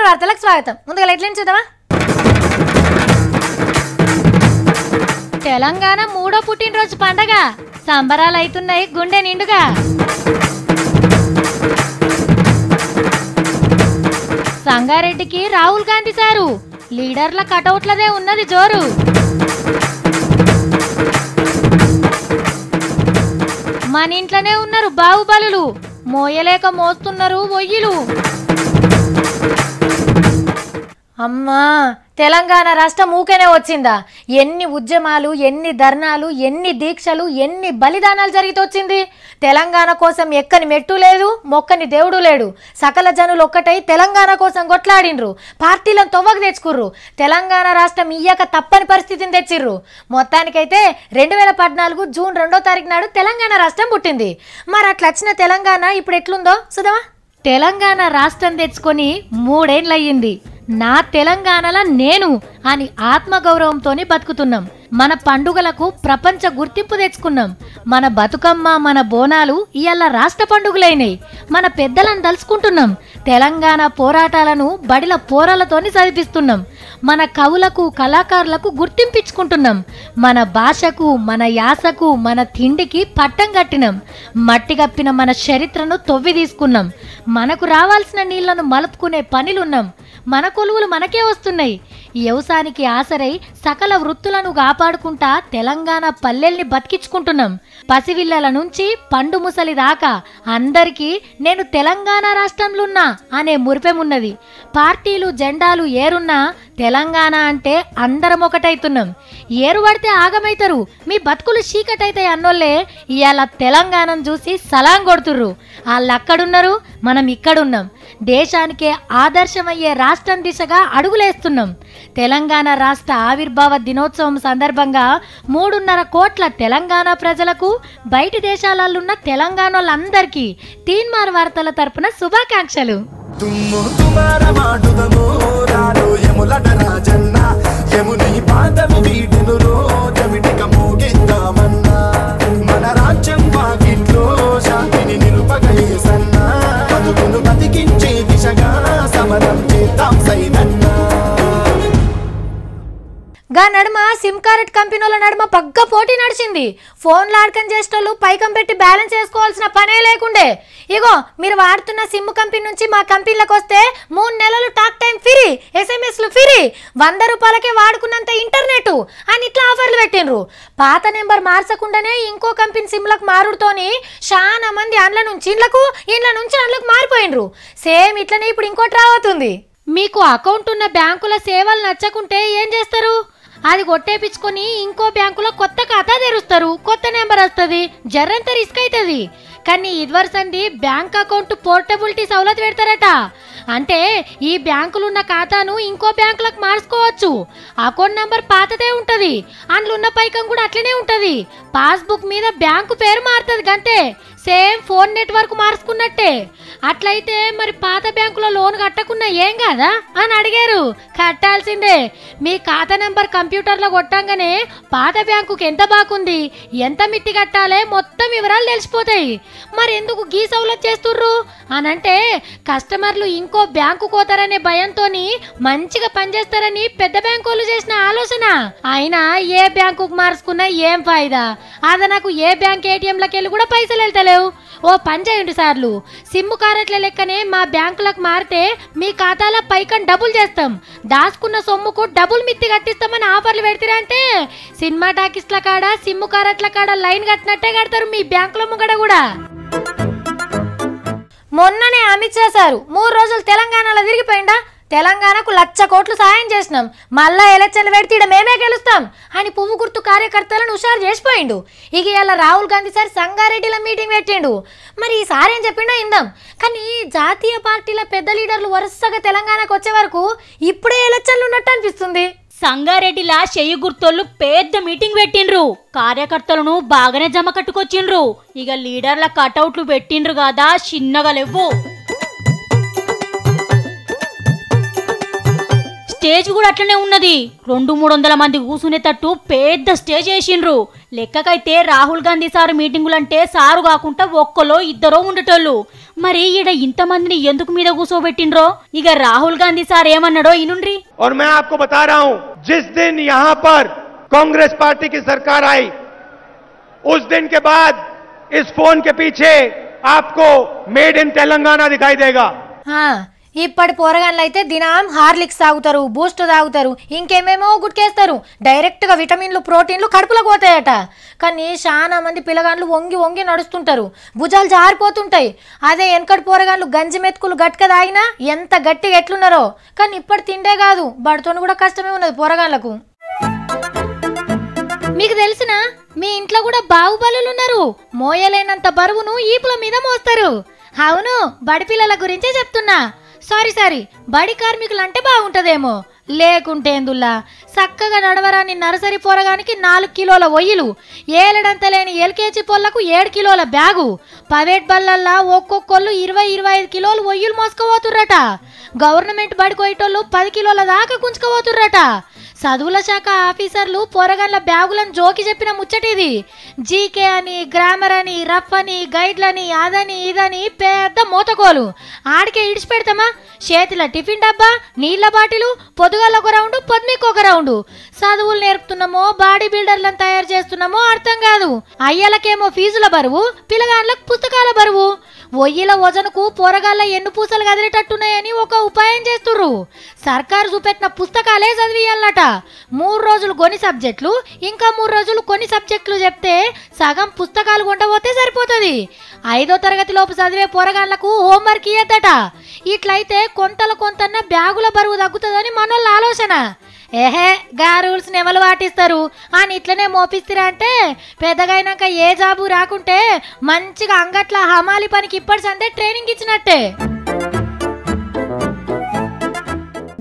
వార్తలకు స్వాగతం. ముందుగా హెడ్లైన్స్ చూద్దామా. తెలంగాణ 3వ పుట్టినరోజు పండగ సంబరాలు అవుతున్నాయి గుండె నిండుగా. సంగారెడ్డికి రాహుల్ గాంధీ సారు లీడర్ల కటౌట్లదే ఉన్నది జోరు. మన ఇంట్లోనే ఉన్నారు బాహుబలులు, మోయలేక మోస్తున్నారు ఒయ్యిలు. అమ్మా, తెలంగాణ రాష్ట్రం ఊకేనే వచ్చిందా? ఎన్ని ఉద్యమాలు, ఎన్ని ధర్నాలు, ఎన్ని దీక్షలు, ఎన్ని బలిదానాలు జరిగితొచ్చింది. తెలంగాణ కోసం ఎక్కని మెట్టు లేదు, మొక్కని దేవుడు లేడు. సకల జనులు ఒక్కటై తెలంగాణ కోసం కొట్లాడినరు, పార్టీలను తొవ్వకు తెచ్చుకుర్రు. తెలంగాణ రాష్ట్రం ఇయ్యక తప్పని పరిస్థితిని తెచ్చిర్రు. మొత్తానికైతే 2014 జూన్ 2వ తారీఖు నాడు తెలంగాణ రాష్ట్రం పుట్టింది. మరి అట్లా వచ్చిన తెలంగాణ ఇప్పుడు ఎట్లుందో చూద్దామా. తెలంగాణ రాష్ట్రం తెచ్చుకొని 3 ఏళ్ళు అయ్యింది. నా తెలంగాణలో నేను అని ఆత్మగౌరవంతోనే బతుకుతున్నాం. మన పండుగలకు ప్రపంచ గుర్తింపు తెచ్చుకున్నాం. మన బతుకమ్మ, మన బోనాలు ఇవాళ రాష్ట్ర పండుగలైనాయి. మన పెద్దలను తలుచుకుంటున్నాం. తెలంగాణ పోరాటాలను బడిల పోరాలతోని చదివిస్తున్నాం. మన కవులకు, కళాకారులకు గుర్తింపించుకుంటున్నాం. మన భాషకు, మన యాసకు, మన తిండికి పట్టం కట్టినాం. మట్టి కప్పిన మన చరిత్రను తొవ్వి తీసుకున్నాం. మనకు రావాల్సిన నీళ్లను మలుపుకునే పనిలున్నాం. మన కొలువులు మనకే వస్తున్నాయి. వ్యవసాయానికి ఆసరై సకల వృత్తులను కాపాడుకుంటా తెలంగాణ పల్లెల్ని బతికించుకుంటున్నాం. పసివిల్లల నుంచి పండు ముసలి దాకా అందరికీ నేను తెలంగాణ రాష్ట్రంలో ఉన్నా అనే మురిపెమున్నది. పార్టీలు జెండాలు ఏరున్నా తెలంగాణ అంటే అందరం ఒకటైతున్నాం. ఏరు పడితే ఆగమైతారు, మీ బతుకులు చీకటైతాయి అన్నోళ్ళే ఇవాళ తెలంగాణను చూసి సలాం కొడుతుర్రు. వాళ్ళు అక్కడున్నారు, మనం ఇక్కడున్నాం. దేశానికే ఆదర్శమయ్యే రాష్ట్రం దిశగా అడుగులేస్తున్నాం. తెలంగాణ రాష్ట్ర ఆవిర్భావ దినోత్సవం సందర్భంగా 3.5 కోట్ల తెలంగాణ ప్రజలకు, బయటి దేశాలలోన్న తెలంగాణ వాళ్ళందరికీ తీన్మార్ వార్తల తరపున శుభాకాంక్షలు. గా నడుమ సిమ్ కార్డ్ కంపెనీల నడుమ పగ్గ పోటీ నడిచింది. ఫోన్లు ఆడకం చేసేటోళ్ళు పైకం పెట్టి బ్యాలెన్స్ వేసుకోవాల్సిన పనే లేకుండే. ఇగో మీరు వాడుతున్న సిమ్ కంపెనీ నుంచి మా కంపెనీలకు వస్తే 3 నెలలు talk time free, SMS free, 100 రూపాయలకే వాడుకున్నంత ఇంటర్నెట్ అని ఇట్లా ఆఫర్లు పెట్టినరు. పాత నెంబర్ మార్చకుండానే ఇంకో కంపెనీ సిమ్లకు మారుడుతోని చాలా మంది అండ్ల నుంచి ఇండ్లకు, ఇండ్ల నుంచి అండ్లకు మారిపోయినరు. సేమ్ ఇట్లనే ఇప్పుడు ఇంకోటి రాబోతుంది. మీకు అకౌంట్ ఉన్న బ్యాంకుల సేవలు నచ్చకుంటే ఏం చేస్తారు? అది కొట్టేపించుకొని ఇంకో బ్యాంకులో కొత్త ఖాతా తెరుస్తారు. కొత్త నెంబర్ వస్తుంది, జర్రంత రిస్క్ అవుతుంది. కానీ ఇదివరసంది బ్యాంక్ అకౌంట్ పోర్టబిలిటీ సౌలత్ పెడతారట. అంటే ఈ బ్యాంకులున్న ఖాతాను ఇంకో బ్యాంకులకు మార్చుకోవచ్చు. అకౌంట్ నంబర్ పాతదే ఉంటుంది, అందులో ఉన్న పైకం కూడా అట్లనే ఉంటుంది. పాస్బుక్ మీద బ్యాంకు పేరు మారుతుంది గంతే. సేమ్ ఫోన్ నెట్వర్క్ మార్చుకున్నట్టే. అట్లయితే మరి పాత బ్యాంకులో లోన్ కట్టకున్నా ఏం కాదా అని అడిగారు. కట్టాల్సిందే. మీ ఖాతా నెంబర్ కంప్యూటర్లో కొట్టంగానే పాత బ్యాంకుకి ఎంత బాకుంది, ఎంత మిత్తి కట్టాలే మొత్తం వివరాలు తెలిసిపోతాయి. మరి ఎందుకు గీ సౌలత్ చేస్తుర్రు అనంటే కస్టమర్లు ఇంకో బ్యాంకు కోతారనే భయంతో మంచిగా పనిచేస్తారని పెద్ద బ్యాంకు వాళ్ళు చేసిన ఆలోచన. అయినా ఏ బ్యాంకుకు మార్చుకున్నా ఏం ఫాయిదా? అదనకు ఏ బ్యాంక్ ATMలకి వెళ్ళి కూడా పైసలు వెళ్తలేవు. ఓ పని చేయండి సార్లు, సిమ్ కార్డుల లెక్కనే మా బ్యాంకులకు మారితే మీ ఖాతాలో పైకం డబుల్ చేస్తాం, దాచుకున్న సొమ్ముకు డబుల్ మిత్తి కట్టిస్తామని ఆఫర్లు పెడతారంటే సినిమా టాకీస్ల కాడ, సిమ్ కార్డుల కాడ లైన్ కట్టినట్టే కడతారు మీ బ్యాంకుల ముంగడ కూడా. మొన్ననే అమిత్ షా సారు 3 రోజులు తెలంగాణలో తిరిగిపోయిందా? తెలంగాణకు 1,00,000 కోట్లు సాయం చేసినాం, మళ్ళా ఎలక్షన్లు పెడితే మేమే గెలుస్తాం అని పువ్వు గుర్తు కార్యకర్తలను హుషారు చేసిపోయిండు. ఇక ఇలా రాహుల్ గాంధీ సార్ సంగారెడ్డిలో మీటింగ్ పెట్టిండు. మరి ఈసారి ఏం చెప్పిండో ఇందాం. కానీ జాతీయ పార్టీల పెద్ద లీడర్లు వరుసగా తెలంగాణకు వచ్చే వరకు ఇప్పుడే ఎలక్షన్లు ఉన్నట్టు అనిపిస్తుంది. సంగారెడ్డిలా చెయ్యి గుర్తోళ్ళు పెద్ద మీటింగ్ పెట్టిండ్రు. కార్యకర్తలను బాగానే జమ కట్టుకొచ్చిండ్రు. ఇక లీడర్ల కటౌట్లు పెట్టిండ్రు కదా, చిన్నగా లేవు. స్టేజ్ కూడా అట్లనే ఉన్నది. 200-300 మంది కూసునేటట్టు పెద్ద స్టేజ్ వేసిండ్రు. లెక్కకైతే రాహుల్ గాంధీ సారు మీటింగులంటే సారు కాకుండా ఒక్కలో ఇద్దరో ఉండేటోళ్ళు. మరి ఈడ ఇంతమందిని ఎందుకు మీద కూర్చోబెట్టిండ్రో ఇక రాహుల్ గాంధీ సార్ ఏమన్నాడో ఇనుండ్రి. और मैं आपको बता रहा हूं, जिस दिन यहां पर कांग्रेस पार्टी की सरकार आई उस दिन के बाद इस फोन के पीछे आपको मेड इन तेलंगाना दिखाई देगा. ఇప్పటి పోరగాన్లు అయితే దినం హార్లిక్స్ తాగుతారు, బూస్ట్ తాగుతారు, ఇంకేమేమో గుట్కేస్తారు. డైరెక్ట్గా విటమిన్లు ప్రోటీన్లు కడుపులోకి పోతాయట. కానీ చాలా మంది పిల్లగాన్లు వంగి వంగి నడుస్తుంటారు, భుజాలు జారిపోతుంటాయి. అదే వెనకటి పోరగాన్లు గంజి మెతుకులు గట్క తాగినా ఎంత గట్టిగా ఎట్లున్నారో. కానీ ఇప్పటి తిండే కాదు, బడితోని కూడా కష్టమే ఉన్నది పోరగాన్లకు. మీకు తెలిసిన మీ ఇంట్లో కూడా బాహుబలులు ఉన్నారు. మోయలేనంత బరువును ఈపుల మీద మోస్తారు. అవును, బడి పిల్లల గురించే చెప్తున్నా. సారీ బడి కార్మికులు అంటే బాగుంటదేమో, లేకుంటే ఎందుల్లా చక్కగా నడవరాని నర్సరీ పోరగానికి 4 కిలోల ఒయ్యిలు, ఏలడంత లేని ఎల్కేజీ పొల్లకు 7 కిలోల బ్యాగు, ప్రైవేట్ బళ్ళల్లా ఒక్కొక్కళ్ళు 20-25 కిలోలు ఒయ్యిలు మోసుకుపోతుర్రట. గవర్నమెంట్ బడికోయేటోళ్ళు 10 కిలోల దాకా గుంజుకుపోతుర్రట. చదువుల శాఖ ఆఫీసర్లు పోరగాన్ల బ్యాగులను జోకి చెప్పిన ముచ్చటిది. జీకే అని, గ్రామర్ అని, రఫ్ అని, గైడ్లని, అదని ఇదని పెద్ద మోతకోలు. ఆడికే ఇడిచిపెడతామా? చేతిలో టిఫిన్ డబ్బా, నీళ్ల బాటిలు, పొద్దుగాల ఒక రౌండ్, పొద్దుమికి ఒక రౌండ్. చదువులు నేర్పుతున్నామో బాడీ బిల్డర్లను తయారు చేస్తున్నామో అర్థం కాదు. అయ్యలకేమో ఫీజుల బరువు, పిల్లగాళ్ళకు పుస్తకాల బరువు. ఒయ్యిల వజనుకు పోరగాళ్ళ ఎన్ను పూసలు కదిలేటట్టున్నాయని ఒక ఉపాయం చేస్తుర్రు. సర్కారు చూపెట్టిన పుస్తకాలే చదివియాలట. 3 రోజులు కొన్ని సబ్జెక్టులు, ఇంకా 3 రోజులు కొన్ని సబ్జెక్టులు చెప్తే సగం పుస్తకాలు కొండపోతే సరిపోతుంది. 5వ తరగతి లోపు చదివే పోరగాళ్లకు హోంవర్క్ ఇయ్యద్దట. ఇట్లయితే కొంతన్న బ్యాగుల బరువు తగ్గుతుందని మనోళ్ళ ఆలోచన. గా రూల్స్ ఎవరు పాటిస్తారు అని ఇట్లనే మోపిస్తారా అంటే పెద్దగైనాక ఏ జాబు రాకుంటే మంచిగా అంగట్ల హమాలి పనికి ఇప్పటి సందే ట్రైనింగ్ ఇచ్చినట్టే.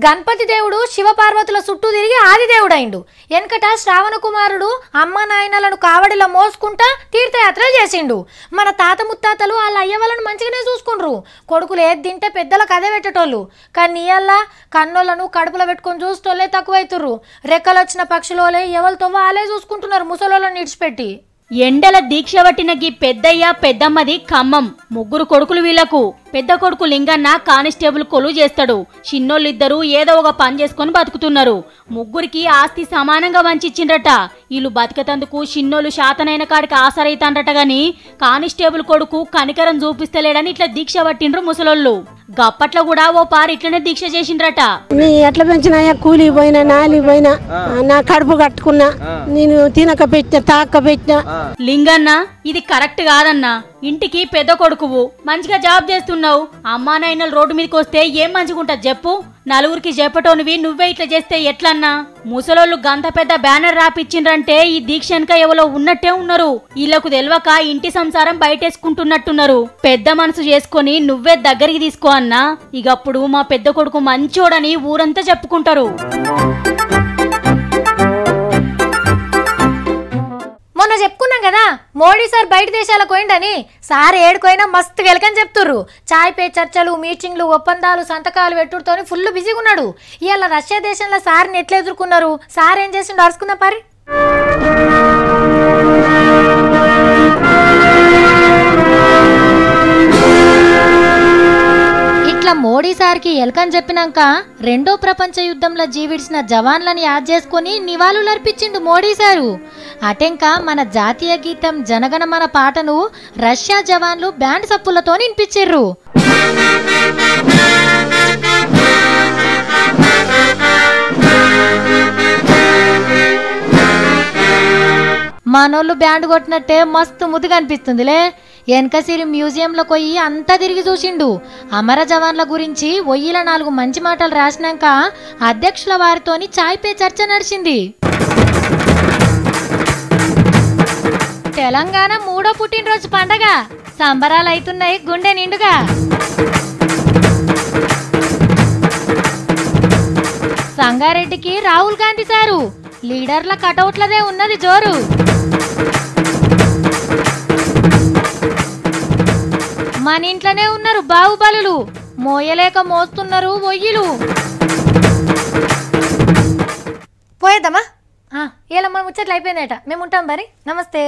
గణపతి దేవుడు శివపార్వతుల చుట్టూ తిరిగి ఆదిదేవుడైండు. వెనకట శ్రావణ కుమారుడు అమ్మ నాయనలను కావడిలో మోసుకుంటా తీర్థయాత్రలు చేసిండు. మన తాత ముత్తాతలు వాళ్ళ అయ్య వాళ్ళను మంచిగానే చూసుకుండ్రు. కొడుకులు ఏది తింటే పెద్దలకు అదే పెట్టేటోళ్ళు. కానీ ఇయ్యాల కన్నోళ్లను కడుపులో పెట్టుకొని చూస్తోళ్ళే తక్కువైతుర్రు. రెక్కలు వచ్చిన పక్షులోలే ఎవరితో వాళ్ళే చూసుకుంటున్నారు ముసలోళ్ళని ఇడిచిపెట్టి. ఎండల దీక్ష పట్టిన గీ పెద్దయ్య పెద్దమ్మది ఖమ్మం. 3 కొడుకులు వీళ్లకు. పెద్ద కొడుకు లింగన్న కానిస్టేబుల్ కొలువు చేస్తాడు. చిన్నోళ్ళిద్దరూ ఏదో ఒక పని చేసుకొని బతుకుతున్నారు. 3కి ఆస్తి సమానంగా వంచిచ్చిండ్రట. వీళ్ళు బతికతందుకు చిన్నోళ్ళు శాతనైన కాడికి ఆసరైతాండ్రట. గాని కానిస్టేబుల్ కొడుకు కనికరం చూపిస్తలేడని ఇట్లా దీక్ష పట్టిండ్రు ముసలోళ్ళు. గప్పట్లో కూడా ఓ పారి ఇట్లనే దీక్ష చేసిండ్రట. ఎట్లా పెంచినాయా, కూలి పోయినా నాలి పోయినా నా కడుపు కట్టుకున్నా, నేను తినక పెట్టిన తాక పెట్టినా. లింగన్న ఇది కరెక్ట్ కాదన్నా. ఇంటికి పెద్ద కొడుకువు, మంచిగా జాబ్ చేస్తున్నావు. అమ్మా నాయనలు రోడ్డు మీదకి వస్తే ఏం మంచిగుంటది చెప్పు? నలుగురికి చెప్పటోనివి నువ్వే ఇట్లా చేస్తే ఎట్లన్నా? ముసలోళ్ళు గంత పెద్ద బ్యానర్ రాపిచ్చిండ్రంటే ఈ దీక్ష వెనక ఎవరో ఉన్నట్టే ఉన్నారు. వీళ్ళకు తెలవక ఇంటి సంసారం బయటేసుకుంటున్నట్టున్నారు. పెద్ద మనసు చేసుకొని నువ్వే దగ్గరికి తీసుకో అన్నా. ఇగప్పుడు మా పెద్ద కొడుకు మంచోడని ఊరంతా చెప్పుకుంటారు. మొన్న చెప్పుకున్నాం కదా మోడీ సార్ బయట దేశాలకు పోయిండని. సార్ ఏడుకోయినా మస్తు గెలకని చెప్తుర్రు. చాయ్ పే చర్చలు, మీటింగ్లు, ఒప్పందాలు, సంతకాలు పెట్టుడుతోని ఫుల్ బిజీగా ఉన్నాడు. ఇవాళ రష్యా దేశంలో సార్ని ఎట్లా ఎదుర్కొన్నారు, సార్ ఏం చేసిండు అరుచుకుందాం పారి. ఇట్లా మోడీ సార్కి ఎలకని చెప్పినాక 2వ ప్రపంచ యుద్ధంలో జీవిడిసిన జవాన్లని యాద్ చేసుకుని నివాళులు అర్పించిండు మోడీ సారు. అటెంక మన జాతీయ గీతం జనగణమన పాటను రష్యా జవాన్లు బ్యాండ్ సప్పులతో వినిపించిర్రు. మనోళ్ళు బ్యాండ్ కొట్టినట్టే మస్తు ముద్దుగా అనిపిస్తుందిలే. వెనకసిరి మ్యూజియంలో పోయి అంతా తిరిగి చూసిండు. అమర జవాన్ల గురించి ఒయ్యిల 4 మంచి మాటలు రాసినాక అధ్యక్షుల వారితోని చాయ్ పే చర్చ నడిచింది. తెలంగాణ 3వ పుట్టినరోజు పండగ సంబరాలు అవుతున్నాయి గుండె నిండుగా. సంగారెడ్డికి రాహుల్ గాంధీ సారు లీడర్ల కటౌట్లదే ఉన్నది జోరు. మన ఇంట్లోనే ఉన్నారు బాహుబలులు, మోయలేక మోస్తున్నారు ఒయ్యిలు. పోయేద్దామా? ఇలా మనం ముచ్చట్లు అయిపోయిందట. మేము ఉంటాం మరి. నమస్తే.